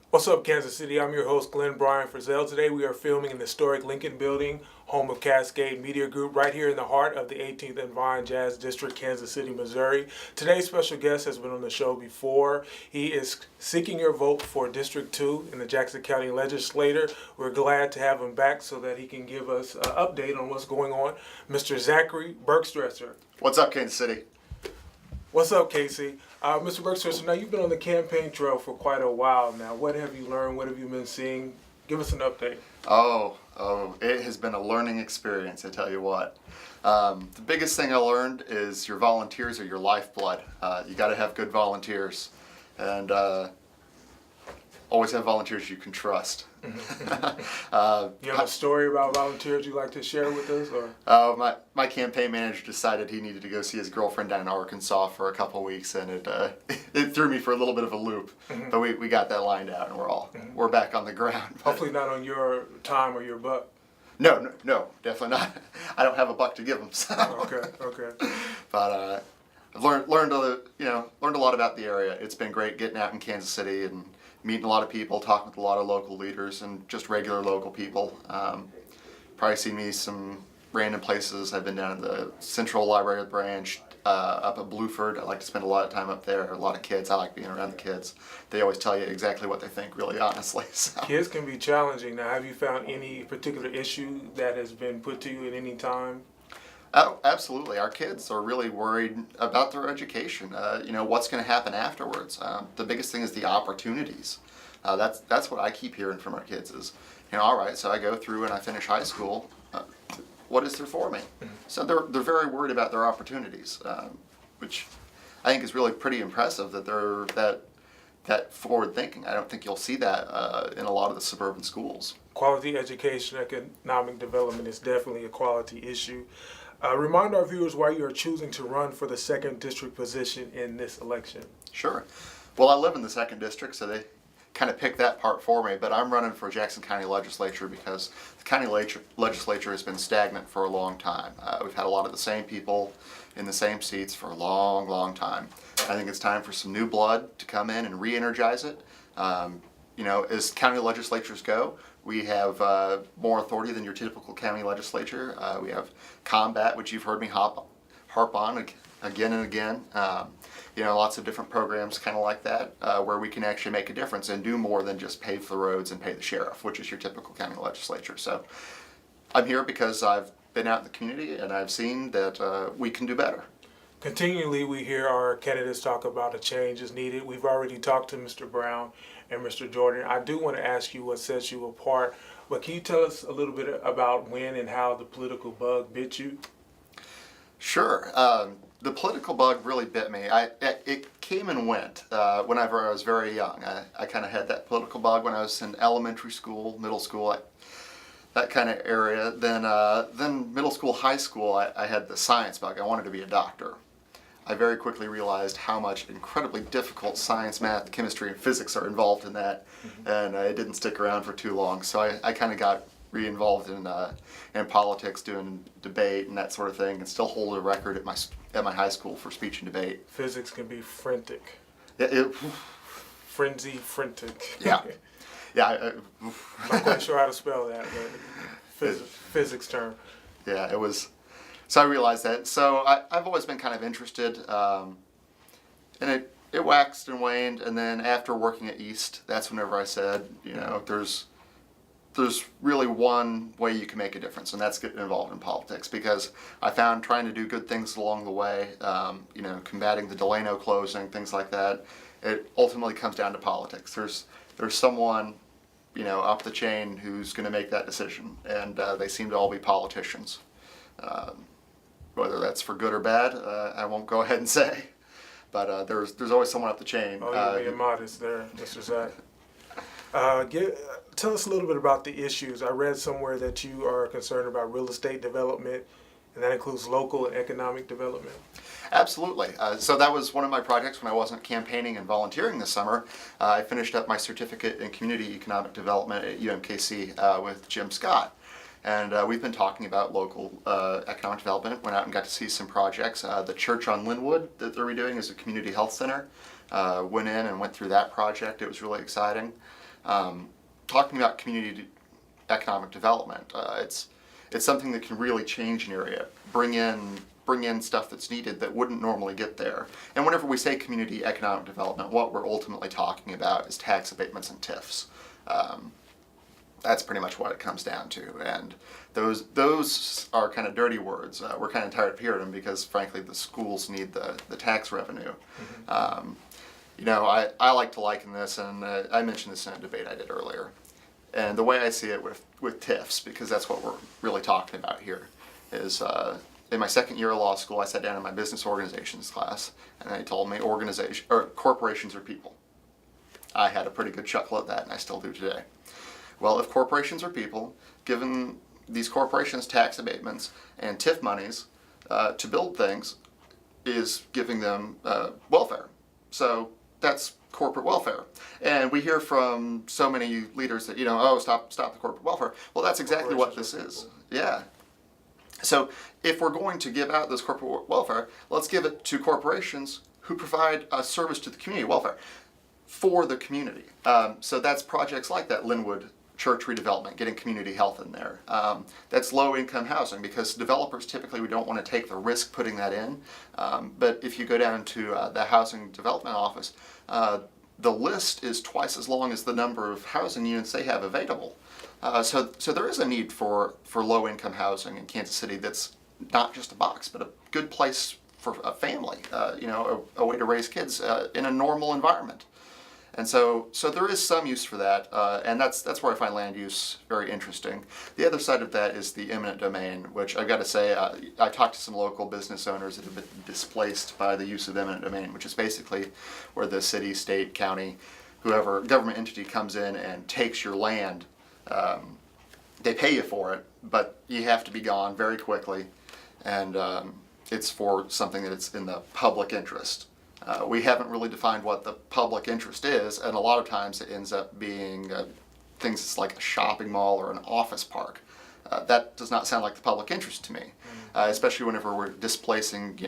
What's up, Kansas City? I'm your host, Glenn Brian Frizzell. Today we are filming in the historic Lincoln Building, home of Cascade Media Group, right here in the heart of the 18th and Vine Jazz District, Kansas City, Missouri. Today's special guest has been on the show before. He is seeking your vote for District 2 in the Jackson County Legislature. We're glad to have him back so that he can give us an update on what's going on. Mr. Zachary Bergstresser. What's up, Kansas City? What's up, Casey? Mr. Bergstresser, now you've been on the campaign trail for quite a while now. What have you learned? What have you been seeing? Give us an update. Oh, it has been a learning experience, I tell you what. The biggest thing I learned is your volunteers are your lifeblood. You got to have good volunteers, and always have volunteers you can trust. You have a story about volunteers you'd like to share with us? Or? My campaign manager decided he needed to go see his girlfriend down in Arkansas for a couple of weeks, and it threw me for a little bit of a loop. But we got that lined out, and we're back on the ground. Hopefully not on your time or your buck. No, definitely not. I don't have a buck to give them. So. Okay. But I've learned a lot about the area. It's been great getting out in Kansas City and meeting a lot of people, talking with a lot of local leaders and just regular local people. Probably seen me some random places. I've been down at the Central Library Branch, up at Blueford. I like to spend a lot of time up there. A lot of kids. I like being around the kids. They always tell you exactly what they think, really honestly. So. Kids can be challenging. Now, have you found any particular issue that has been put to you at any time? Oh, absolutely. Our kids are really worried about their education. What's going to happen afterwards. The biggest thing is the opportunities. That's what I keep hearing from our kids is, all right, so I go through and I finish high school. What is there for me? So they're very worried about their opportunities, which I think is really pretty impressive that they're that forward thinking. I don't think you'll see that in a lot of the suburban schools. Quality education, economic development is definitely a quality issue. Remind our viewers why you are choosing to run for the 2nd District position in this election. Sure. Well, I live in the 2nd District, so they kind of picked that part for me, but I'm running for Jackson County Legislature because the county legislature has been stagnant for a long time. We've had a lot of the same people in the same seats for a long, long time. I think it's time for some new blood to come in and re-energize it. As county legislatures go, we have more authority than your typical county legislature. We have combat, which you've heard me harp on again and again. Lots of different programs kind of like that where we can actually make a difference and do more than just pave the roads and pay the sheriff, which is your typical county legislature. So I'm here because I've been out in the community and I've seen that we can do better. Continually, we hear our candidates talk about a change is needed. We've already talked to Mr. Brown and Mr. Jordan. I do want to ask you what sets you apart, but can you tell us a little bit about when and how the political bug bit you? Sure. The political bug really bit me. It came and went whenever I was very young. I kind of had that political bug when I was in elementary school, middle school, that kind of area. Then middle school, high school, I had the science bug. I wanted to be a doctor. I very quickly realized how much incredibly difficult science, math, chemistry, and physics are involved in that, and it didn't stick around for too long. So I kind of got re-involved in politics, doing debate and that sort of thing, and still hold a record at my high school for speech and debate. Physics can be frantic. Frenzy, frantic. Yeah. I'm not quite sure how to spell that, but physics term. Yeah, it was. So I realized that. So I've always been kind of interested, and it waxed and waned. And then after working at East, that's whenever I said, there's really one way you can make a difference, and that's getting involved in politics. Because I found trying to do good things along the way, combating the Delano closing, things like that, it ultimately comes down to politics. There's someone, up the chain who's going to make that decision, and they seem to all be politicians. Whether that's for good or bad, I won't go ahead and say, but there's always someone up the chain. Oh, you're being modest there, Mr. Zach. Tell us a little bit about the issues. I read somewhere that you are concerned about real estate development, and that includes local and economic development. Absolutely. So that was one of my projects when I wasn't campaigning and volunteering this summer. I finished up my certificate in community economic development at UMKC with Jim Scott. And we've been talking about local economic development. Went out and got to see some projects. The church on Linwood that they're redoing is a community health center. Went in and went through that project. It was really exciting. Talking about community economic development, it's something that can really change an area, bring in stuff that's needed that wouldn't normally get there. And whenever we say community economic development, what we're ultimately talking about is tax abatements and TIFs. That's pretty much what it comes down to, and those are kind of dirty words. We're kind of tired of hearing them because, frankly, the schools need the tax revenue. I like to liken this, and I mentioned this in a debate I did earlier. And the way I see it with TIFs, because that's what we're really talking about here, is in my second year of law school, I sat down in my business organizations class, and they told me corporations are people. I had a pretty good chuckle at that, and I still do today. Well, if corporations are people, given these corporations tax abatements and TIF monies to build things is giving them welfare. So that's corporate welfare. And we hear from so many leaders that, stop the corporate welfare. Well, that's exactly what this is. Yeah. So if we're going to give out this corporate welfare, let's give it to corporations who provide a service to the community, welfare, for the community. So that's projects like that Linwood church redevelopment, getting community health in there. That's low-income housing because developers typically we don't want to take the risk putting that in. But if you go down to the housing development office, the list is twice as long as the number of housing units they have available. So there is a need for low-income housing in Kansas City that's not just a box, but a good place for a family, a way to raise kids in a normal environment. And so there is some use for that, and that's where I find land use very interesting. The other side of that is the eminent domain, which I've got to say, I talked to some local business owners that have been displaced by the use of eminent domain, which is basically where the city, state, county, whoever government entity comes in and takes your land. They pay you for it, but you have to be gone very quickly, and it's for something that's in the public interest. We haven't really defined what the public interest is, and a lot of times it ends up being things like a shopping mall or an office park. That does not sound like the public interest to me, especially whenever we're displacing,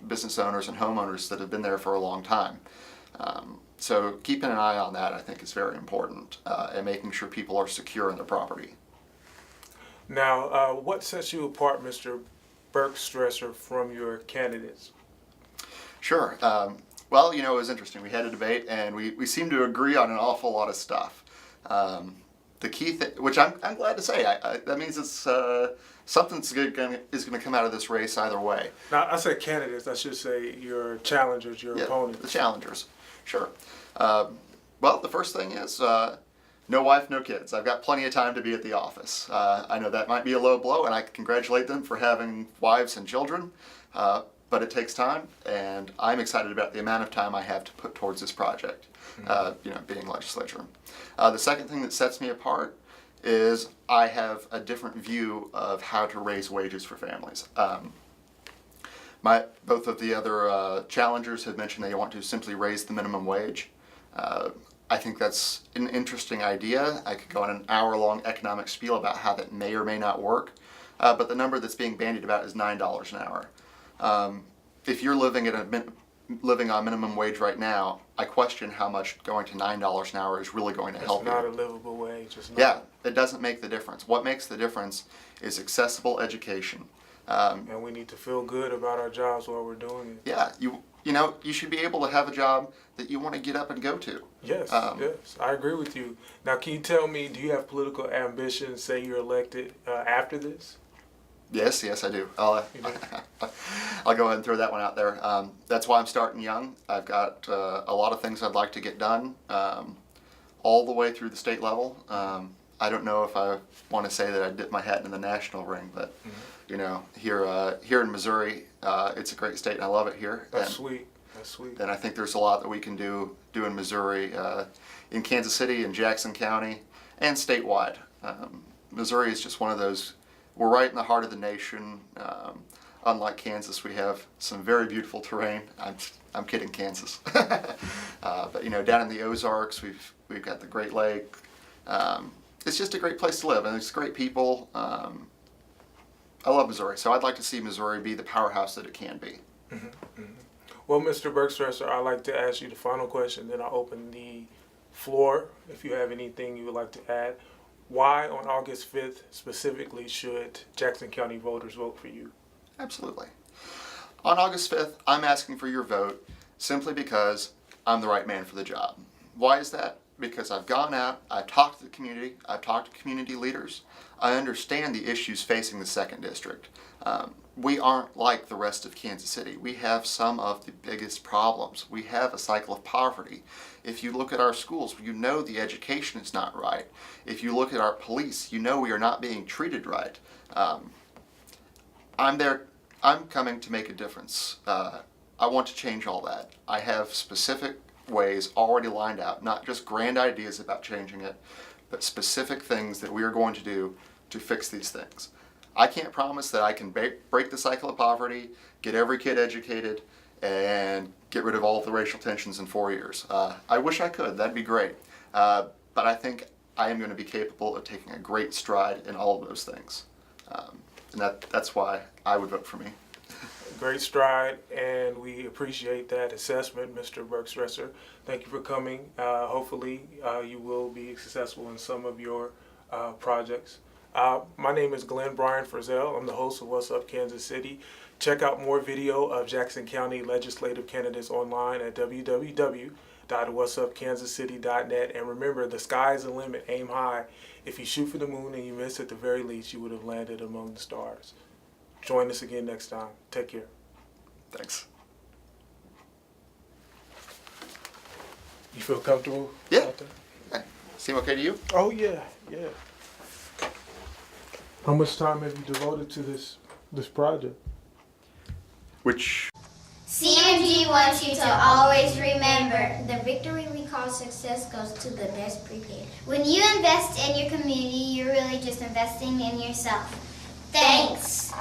business owners and homeowners that have been there for a long time. So keeping an eye on that, I think, is very important, and making sure people are secure in their property. Now, what sets you apart, Mr. Bergstresser, from your candidates? Sure. Well, it was interesting. We had a debate, and we seemed to agree on an awful lot of stuff. The key thing, which I'm glad to say, that means it's something's is going to come out of this race either way. Now, I said candidates. I should say your challengers, your opponents. The challengers. Sure. Well, the first thing is no wife, no kids. I've got plenty of time to be at the office. I know that might be a low blow, and I congratulate them for having wives and children. But it takes time, and I'm excited about the amount of time I have to put towards this project, being legislature. The second thing that sets me apart is I have a different view of how to raise wages for families. Both of the other challengers have mentioned they want to simply raise the minimum wage. I think that's an interesting idea. I could go on an hour-long economic spiel about how that may or may not work, but the number that's being bandied about is $9 an hour. If you're living on minimum wage right now, I question how much going to $9 an hour is really going to help you. It's not a livable wage. Yeah, it doesn't make the difference. What makes the difference is accessible education. And we need to feel good about our jobs while we're doing it. Yeah, you should be able to have a job that you want to get up and go to. Yes, yes, I agree with you. Now, can you tell me, do you have political ambitions, say you're elected after this? Yes, I do. I'll go ahead and throw that one out there. That's why I'm starting young. I've got a lot of things I'd like to get done, all the way through the state level. I don't know if I want to say that I dipped my hat in the national ring, but here in Missouri, it's a great state, and I love it here. That's sweet. That's sweet. And I think there's a lot that we can do in Missouri, in Kansas City, in Jackson County, and statewide. Missouri is just one of those. We're right in the heart of the nation. Unlike Kansas, we have some very beautiful terrain. I'm kidding, Kansas. But down in the Ozarks, we've got the Great Lake. it's just a great place to live, and it's great people. I love Missouri, so I'd like to see Missouri be the powerhouse that it can be. Well, Mr. Bergstresser, I'd like to ask you the final question, then I'll open the floor if you have anything you would like to add. Why on August 5th specifically should Jackson County voters vote for you? Absolutely. On August 5th, I'm asking for your vote simply because I'm the right man for the job. Why is that? Because I've gone out, I've talked to the community, I've talked to community leaders. I understand the issues facing the 2nd District. We aren't like the rest of Kansas City. We have some of the biggest problems. We have a cycle of poverty. If you look at our schools, you know the education is not right. If you look at our police, you know we are not being treated right. I'm coming to make a difference. I want to change all that. I have specific ways already lined out, not just grand ideas about changing it, but specific things that we are going to do to fix these things. I can't promise that I can break the cycle of poverty, get every kid educated, and get rid of all of the racial tensions in 4 years. I wish I could, that'd be great. But I think I am going to be capable of taking a great stride in all of those things. And that's why I would vote for me. Great stride, and we appreciate that assessment, Mr. Bergstresser. Thank you for coming. Hopefully you will be successful in some of your projects. My name is Glenn Bryan Frizzell. I'm the host of What's Up Kansas City. Check out more video of Jackson County legislative candidates online at www.whatsupkansascity.net. And remember, the sky is the limit. Aim high. If you shoot for the moon and you miss, at the very least, you would have landed among the stars. Join us again next time. Take care. Thanks. You feel comfortable? Yeah. out there? Seem okay to you? Oh, yeah. How much time have you devoted to this project? Which? CMG wants you to always remember, the victory we call success goes to the best prepared. When you invest in your community, you're really just investing in yourself. Thanks.